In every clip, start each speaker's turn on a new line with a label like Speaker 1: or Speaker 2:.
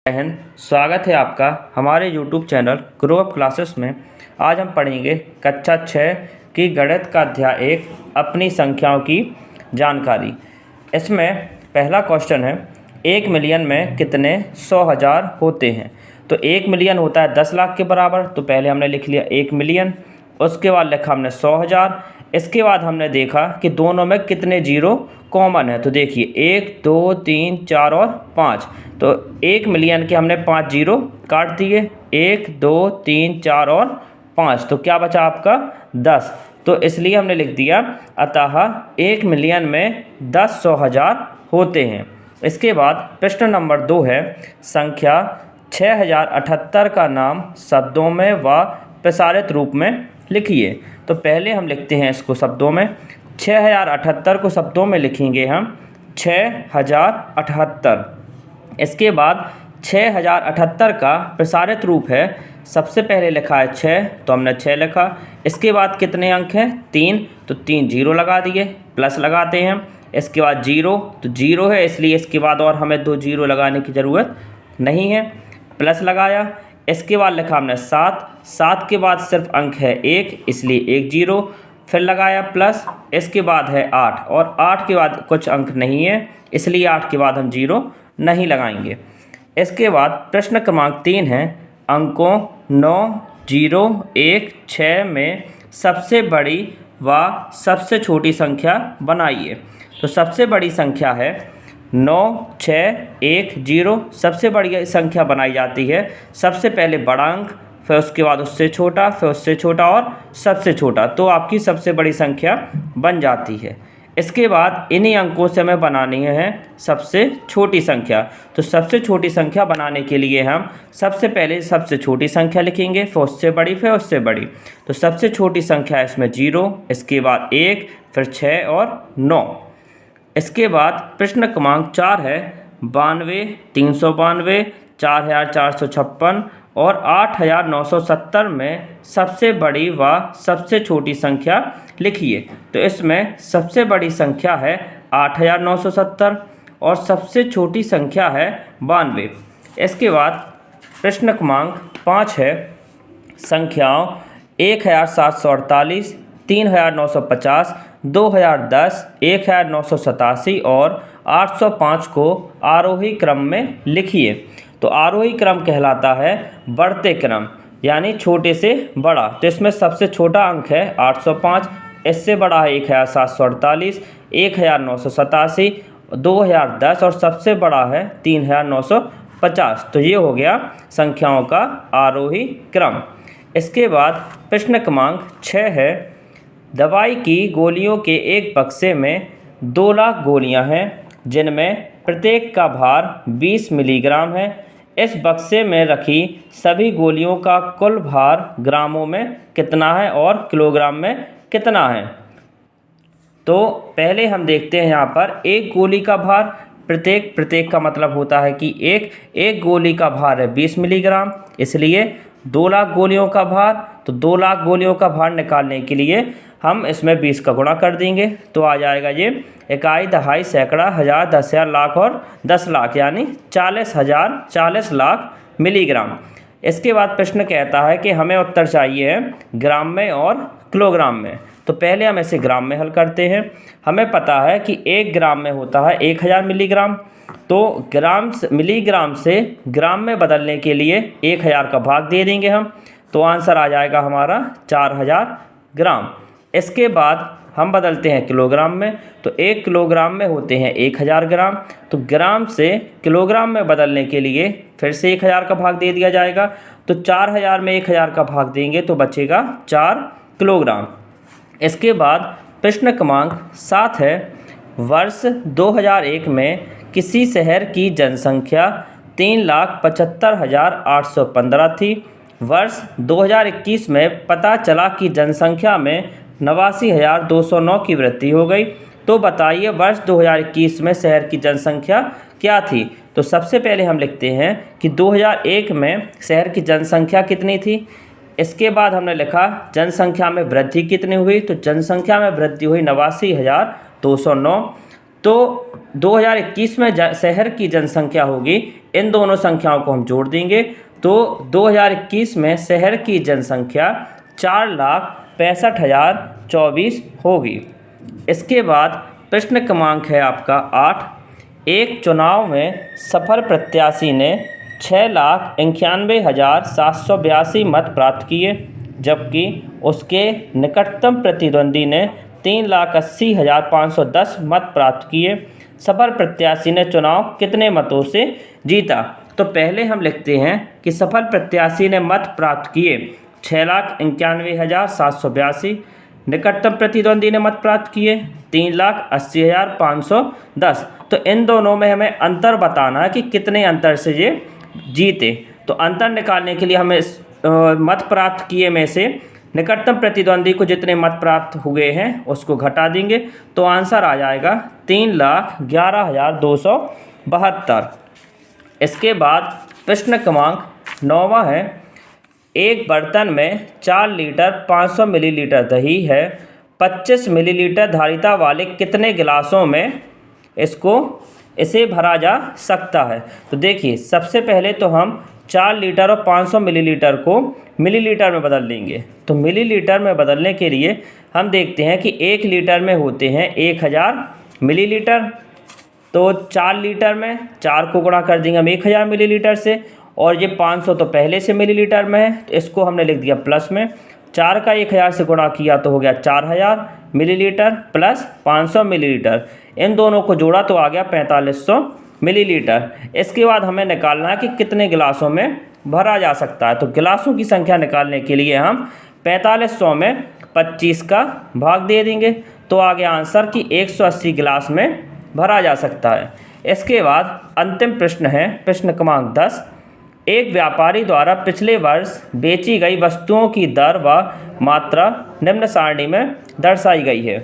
Speaker 1: जय हिंद। स्वागत है आपका हमारे YouTube channel grow up classes में। आज हम पढ़ेंगे कक्षा 6 की गणित का अध्याय 1 अपनी संख्याओं की जानकारी। इसमें पहला क्वेश्चन है 1 मिलियन में कितने 100,000 होते हैं। तो 1 मिलियन होता है 10 लाख के बराबर। तो पहले हमने लिख लिया 1 मिलियन, उसके बाद लिखा हमने 100,000। इसके बाद हमने देखा कि दोनों में कितने जीरो कॉमन है। तो देखिए 1 2 3 4 और 5। तो 1 मिलियन के हमने 5 जीरो काट दिए, 1 2 3 4 और 5। तो क्या बचा आपका 10। तो इसलिए हमने लिख दिया अतः 1 मिलियन में 10 100,000 होते हैं। इसके बाद प्रश्न नंबर 2 है संख्या 6078 का नाम शब्दों में व प्रसारित रूप में लिखिए। तो पहले हम लिखते हैं इसको शब्दों में। 6078 को शब्दों में लिखेंगे हम 6078। इसके बाद 6078 का प्रसारित रूप है, सबसे पहले लिखा है 6 तो हमने 6 लिखा। इसके बाद कितने अंक हैं 3, तो 3 जीरो लगा दिए, प्लस लगाते हैं। इसके बाद जीरो, तो जीरो है इसलिए इसके बाद और हमें 2 जीरो लगाने की ज़रूरत नहीं है, प्लस लगाया। इसके बाद लिखा हमने 7 के बाद सिर्फ अंक है 1 इसलिए 1 जीरो, फिर लगाया प्लस। इसके बाद है 8 और 8 के बाद कुछ अंक नहीं है इसलिए 8 के बाद हम जीरो नहीं लगाएंगे। इसके बाद प्रश्न क्रमांक 3 है अंकों 9 0 1 6 में सबसे बड़ी व सबसे छोटी संख्या बनाइए। तो सबसे बड़ी संख्या है 9 6 1 0। सबसे बड़ी संख्या बनाई जाती है सबसे पहले बड़ा अंक, फिर उसके बाद उससे छोटा, फिर उससे छोटा और सबसे छोटा, तो आपकी सबसे बड़ी संख्या बन जाती है। इसके बाद इन्हीं अंकों से हमें बनानी है सबसे छोटी संख्या। तो सबसे छोटी संख्या बनाने के लिए हम सबसे पहले सबसे छोटी संख्या लिखेंगे, फिर उससे बड़ी, फिर उससे बड़ी। तो सबसे छोटी संख्या है इसमें 0, इसके बाद 1, फिर 6 और 9। इसके बाद प्रश्न क्रमांक 4 है 92 392 4456 और 8970 में सबसे बड़ी व सबसे छोटी संख्या लिखिए। तो इसमें सबसे बड़ी संख्या है 8970 और सबसे छोटी संख्या है 92। इसके बाद प्रश्न क्रमांक 5 है संख्याओं 1748 3950 2010 1987 और 805 को आरोही क्रम में लिखिए। तो आरोही क्रम कहलाता है बढ़ते क्रम, यानी छोटे से बड़ा। तो इसमें सबसे छोटा अंक है 805, इससे बड़ा है 1748, 1987, 2010 और सबसे बड़ा है 3950। तो ये हो गया संख्याओं का आरोही क्रम। इसके बाद प्रश्न क्रमांक 6 है दवाई की गोलियों के एक बक्से में 2 लाख गोलियां हैं जिनमें प्रत्येक का भार 20 मिलीग्राम है। इस बक्से में रखी सभी गोलियों का कुल भार ग्रामों में कितना है और किलोग्राम में कितना है। तो पहले हम देखते हैं यहाँ पर एक गोली का भार, प्रत्येक का मतलब होता है कि एक गोली का भार है 20 मिलीग्राम, इसलिए 2 लाख गोलियों का भार। तो 2 लाख गोलियों का भार निकालने के लिए हम इसमें 20 का गुणा कर देंगे तो आ जाएगा ये इकाई, दहाई, सैकड़ा, हज़ार, 10,000, लाख और 10 लाख, यानी 40,000 40 लाख मिलीग्राम। इसके बाद प्रश्न कहता है कि हमें उत्तर चाहिए है ग्राम में और किलोग्राम में। तो पहले हम इसे ग्राम में हल करते हैं। हमें पता है कि 1 ग्राम में होता है 1000 मिलीग्राम। तो मिलीग्राम से ग्राम में बदलने के लिए 1000 का भाग दे देंगे हम, तो आंसर आ जाएगा हमारा 4000 ग्राम। इसके बाद हम बदलते हैं किलोग्राम में। तो 1 किलोग्राम में होते हैं 1000 ग्राम। तो ग्राम से किलोग्राम में बदलने के लिए फिर से 1000 का भाग दे दिया जाएगा। तो 4000 में 1000 का भाग देंगे तो बचेगा 4 किलोग्राम। इसके बाद प्रश्न क्रमांक 7 है वर्ष 2001 में किसी शहर की जनसंख्या 3,75,815 थी। वर्ष 2021 में पता चला कि जनसंख्या में 89,209 की वृद्धि हो गई। तो बताइए वर्ष 2021 में शहर की जनसंख्या क्या थी। तो सबसे पहले हम लिखते हैं कि 2001 में शहर की जनसंख्या कितनी थी। इसके बाद हमने लिखा जनसंख्या में वृद्धि कितनी हुई। तो जनसंख्या में वृद्धि हुई 89,209। तो 2021 में शहर की जनसंख्या होगी, इन दोनों संख्याओं को हम जोड़ देंगे तो 2021 में शहर की जनसंख्या 4,65,024 होगी। इसके बाद प्रश्न क्रमांक है आपका 8। एक चुनाव में सफल प्रत्याशी ने 6,91,782 मत प्राप्त किए, जबकि उसके निकटतम प्रतिद्वंदी ने 3,80,510 मत प्राप्त किए। सफल प्रत्याशी ने चुनाव कितने मतों से जीता? तो पहले हम लिखते हैं कि सफल प्रत्याशी ने मत प्राप्त किए 6,91,782, निकटतम प्रतिद्वंदी ने मत प्राप्त किए 3,80,510। तो इन दोनों में हमें अंतर बताना है कि कितने अंतर से ये जीते। तो अंतर निकालने के लिए हमें मत प्राप्त किए में से निकटतम प्रतिद्वंदी को जितने मत प्राप्त हुए हैं उसको घटा देंगे तो आंसर आ जाएगा 3,11,272। इसके बाद प्रश्न क्रमांक 9 है। एक बर्तन में 4 लीटर 500 मिलीलीटर दही है, 25 मिलीलीटर धारिता वाले कितने गिलासों में इसे भरा जा सकता है? तो देखिए, सबसे पहले तो हम 4 लीटर और 500 मिलीलीटर को मिलीलीटर में बदल लेंगे। तो मिलीलीटर में बदलने के लिए हम देखते हैं कि 1 लीटर में होते हैं 1000 मिलीलीटर। तो 4 लीटर में 4 को गुणा कर देंगे हम 1000 मिलीलीटर से, और ये 500 तो पहले से मिलीलीटर में है तो इसको हमने लिख दिया प्लस में। 4 का 1000 से गुणा किया तो हो गया 4000 मिलीलीटर प्लस 500 मिलीलीटर, इन दोनों को जोड़ा तो आ गया 4500 मिलीलीटर। इसके बाद हमें निकालना है कि कितने गिलासों में भरा जा सकता है। तो गिलासों की संख्या निकालने के लिए हम 4500 में 25 का भाग दे देंगे तो आ गया आंसर कि 180 गिलास में भरा जा सकता है। इसके बाद अंतिम प्रश्न है प्रश्न क्रमांक 10। एक व्यापारी द्वारा पिछले वर्ष बेची गई वस्तुओं की दर व मात्रा निम्न सारणी में दर्शाई गई है।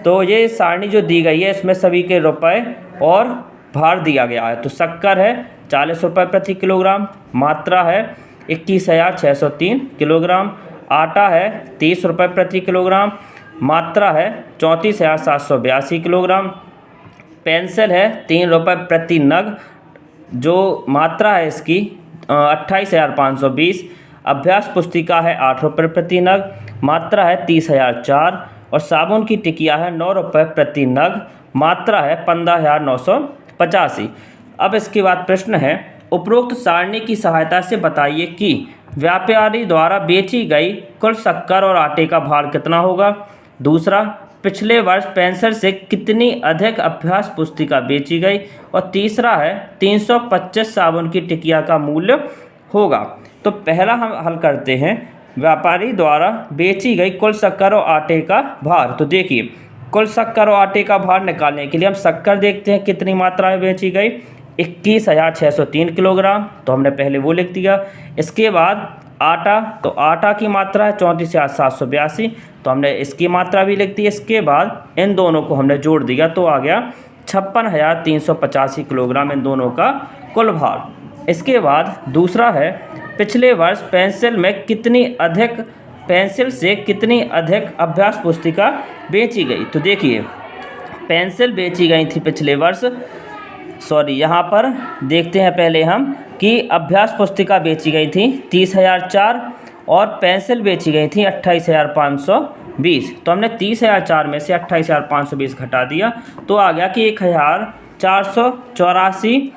Speaker 1: तो ये सारणी जो दी गई है इसमें सभी के रुपए और भार दिया गया है। तो शक्कर है 40 रुपये प्रति किलोग्राम, मात्रा है 21,603 किलोग्राम, आटा है 30 रुपये प्रति किलोग्राम, मात्रा है 34,782 किलोग्राम, पेंसिल है 3 रुपये प्रति नग, जो मात्रा है इसकी 28,520, अभ्यास पुस्तिका है 8 रुपये प्रति नग, मात्रा है 30,004, और साबुन की टिकिया है 9 रुपये प्रति नग, मात्रा है 15,985। अब इसके बाद प्रश्न है, उपरोक्त सारणी की सहायता से बताइए कि व्यापारी द्वारा बेची गई कुल शक्कर और आटे का भार कितना होगा। दूसरा, पिछले वर्ष पेंसिल से कितनी अधिक अभ्यास पुस्तिका बेची गई, और तीसरा है 325 साबुन की टिकिया का मूल्य होगा। तो पहला हम हल करते हैं, व्यापारी द्वारा बेची गई कुल शक्कर और आटे का भार। तो देखिए, कुल शक्कर और आटे का भार निकालने के लिए हम शक्कर देखते हैं कितनी मात्रा में बेची गई, 21,603 किलोग्राम, तो हमने पहले वो लिख दिया। इसके बाद आटा, तो आटा की मात्रा है 34,782, तो हमने इसकी मात्रा भी लिख दी। इसके बाद इन दोनों को हमने जोड़ दिया तो आ गया 56,385 किलोग्राम, इन दोनों का कुल भार। इसके बाद दूसरा है, पिछले वर्ष पेंसिल से कितनी अधिक अभ्यास पुस्तिका बेची गई। तो देखिए, पेंसिल बेची गई थी पिछले वर्ष, यहाँ पर देखते हैं पहले हम कि अभ्यास पुस्तिका बेची गई थी 30,004 और पेंसिल बेची गई थी 28,520। तो हमने 30,004 में से 28,520 घटा दिया तो आ गया कि 1,484,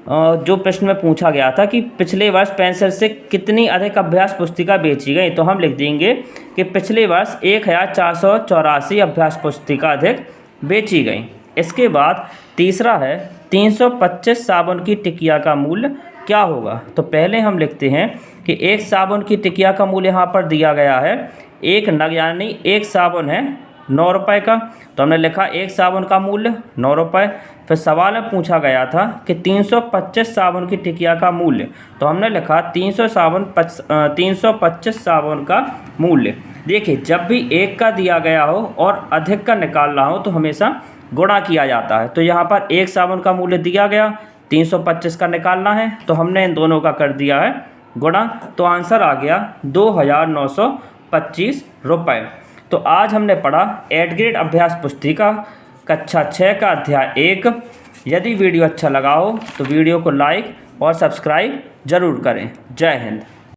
Speaker 1: जो प्रश्न में पूछा गया था कि पिछले वर्ष पेंसिल से कितनी अधिक अभ्यास पुस्तिका बेची गई, तो हम लिख देंगे कि पिछले वर्ष 1,484 अभ्यास पुस्तिका अधिक बेची गई। इसके बाद तीसरा है, 325 साबुन की टिकिया का मूल्य क्या होगा। तो पहले हम लिखते हैं कि एक साबुन की टिकिया का मूल्य यहाँ पर दिया गया है, एक नग यानी एक साबुन है 9 रुपये का, तो हमने लिखा एक साबुन का मूल्य 9 रुपये। फिर सवाल में पूछा गया था कि 325 साबुन की टिकिया का मूल्य, तो हमने लिखा 325 साबुन का मूल्य। देखिए, जब भी एक का दिया गया हो और अधिक का निकालना हो तो हमेशा गुणा किया जाता है। तो यहाँ पर एक साबुन का मूल्य दिया गया, 325 का निकालना है, तो हमने इन दोनों का कर दिया है गुणा, तो आंसर आ गया 2,925 रुपये। तो आज हमने पढ़ा 8th ग्रेड अभ्यास पुस्तिका कक्षा 6 का अध्याय 1। यदि वीडियो अच्छा लगा हो तो वीडियो को लाइक और सब्सक्राइब ज़रूर करें। जय हिंद।